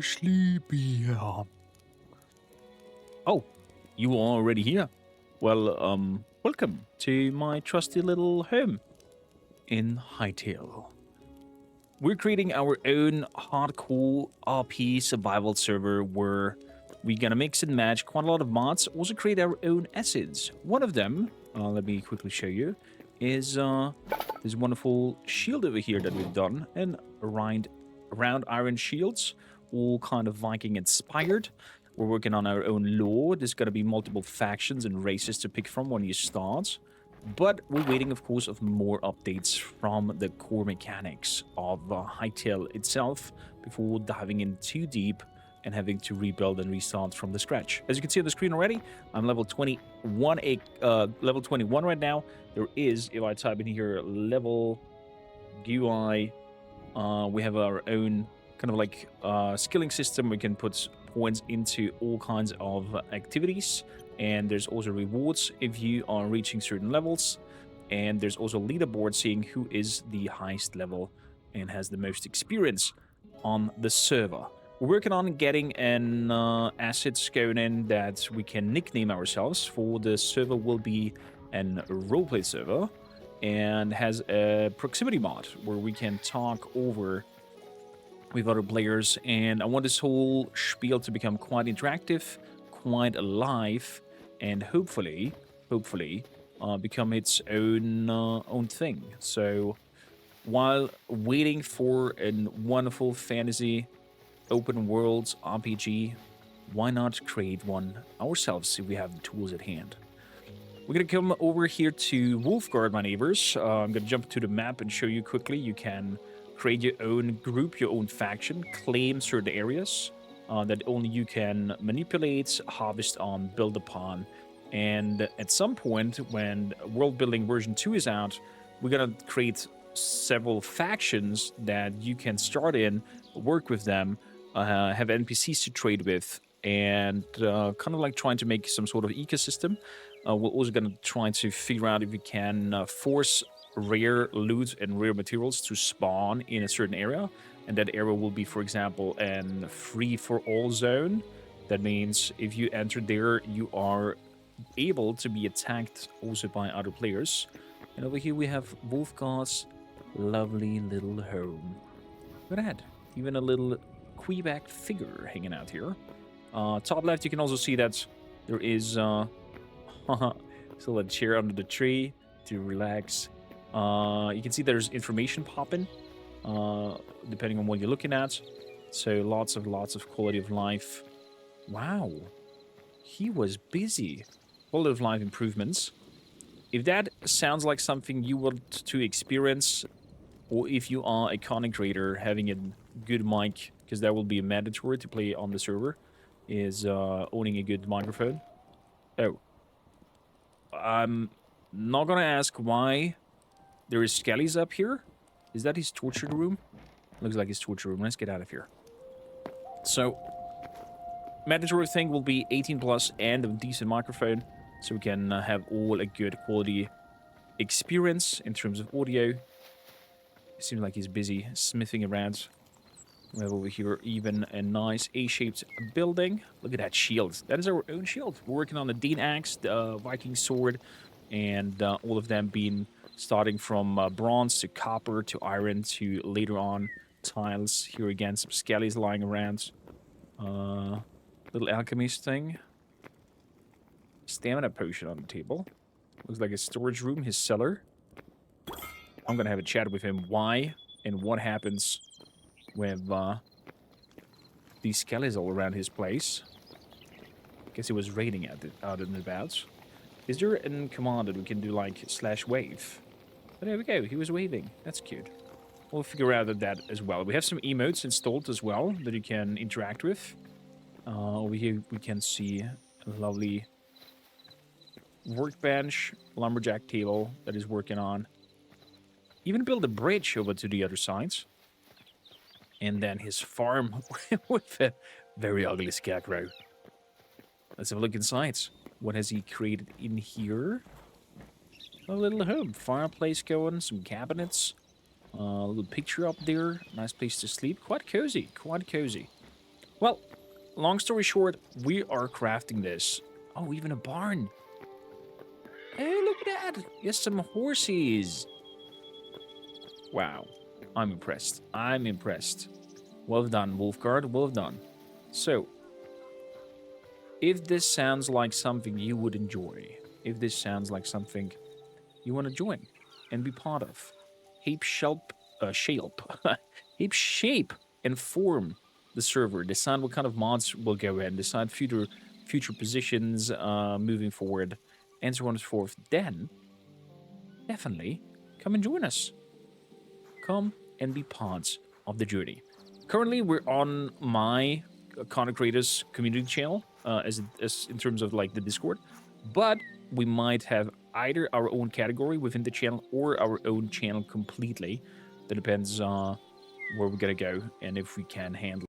Sleepy. Oh, you are already here. Well, welcome to my trusty little home in Hytale. We're creating our own hardcore RP survival server where we're gonna mix and match quite a lot of mods, also create our own assets. One of them, let me quickly show you, is this wonderful shield over here that we've done, and round iron shields, all kind of Viking inspired. We're working on our own lore. There's gonna be multiple factions and races to pick from when you start. But we're waiting, of course, of more updates from the core mechanics of Hytale itself before diving in too deep and having to rebuild and restart from the scratch. As you can see on the screen already, I'm level 21, level 21 right now. There is, if I type in here, level GUI, we have our own kind of like skilling system. We can put points into all kinds of activities, and there's also rewards if you are reaching certain levels, and there's also leaderboard seeing who is the highest level and has the most experience on the server. We're working on getting an assets going in that we can nickname ourselves. For the server will be an roleplay server and has a proximity mod where we can talk over with other players, and I want this whole spiel to become quite interactive, quite alive, and hopefully become its own thing. So while waiting for a wonderful fantasy open world RPG, why not create one ourselves if we have the tools at hand? We're gonna come over here to KorGard, my neighbors. I'm gonna jump to the map and show you quickly. You can create your own group, your own faction, claim certain areas that only you can manipulate, harvest on, build upon. And at some point, when World Building version 2 is out, we're gonna create several factions that you can start in, work with them, have NPCs to trade with, and kind of like trying to make some sort of ecosystem. We're also gonna try to figure out if we can force rare loot and rare materials to spawn in a certain area, and that area will be, for example, an free-for-all zone. That means if you enter there, you are able to be attacked also by other players. And over here we have KorGard's lovely little home. Look at that, even a little Quebec figure hanging out here. Top left, you can also see that there is still a chair under the tree to relax. You can see there's information popping, depending on what you're looking at. So lots of quality of life. Wow, he was busy. Quality of life improvements. If that sounds like something you want to experience, or if you are a content creator, having a good mic, because that will be mandatory to play on the server, is owning a good microphone. Oh, I'm not gonna ask why there is Skelly's up here. Is that his torture room? Looks like his torture room. Let's get out of here. So, mandatory thing will be 18 plus and a decent microphone, so we can have all a good quality experience in terms of audio. It seems like he's busy smithing around. We have over here even a nice A-shaped building. Look at that shield. That is our own shield. We're working on the Dean Axe, the Viking sword, and all of them being starting from bronze to copper to iron to later on tiles. Here again, some skellies lying around. Little alchemist thing. Stamina potion on the table. Looks like a storage room, his cellar. I'm gonna have a chat with him. Why and what happens with these skellies all around his place. Guess he was raiding out and about. Is there a command that we can do like /wave? Oh, there we go. He was waving. That's cute. We'll figure out that as well. We have some emotes installed as well that you can interact with. Over here we can see a lovely workbench, lumberjack table that is working on. Even build a bridge over to the other sides. And then his farm with a very ugly scarecrow. Let's have a look inside. What has he created in here? A little home. Fireplace going, some cabinets. A little picture up there. Nice place to sleep. Quite cozy. Quite cozy. Well, long story short, we are crafting this. Oh, even a barn. Hey, look at that. Yes, some horses. Wow. I'm impressed. I'm impressed. Well done, Wolfguard. Well done. So, if this sounds like something you would enjoy, if this sounds like something you want to join and be part of, heap shape and form the server. Decide what kind of mods will go in. Decide future positions moving forward, and so on and so forth. Then, definitely come and join us. Come and be part of the journey. Currently, we're on my content creators community channel, as in terms of like the Discord, but we might have either our own category within the channel or our own channel completely. That depends where we're gonna go and if we can handle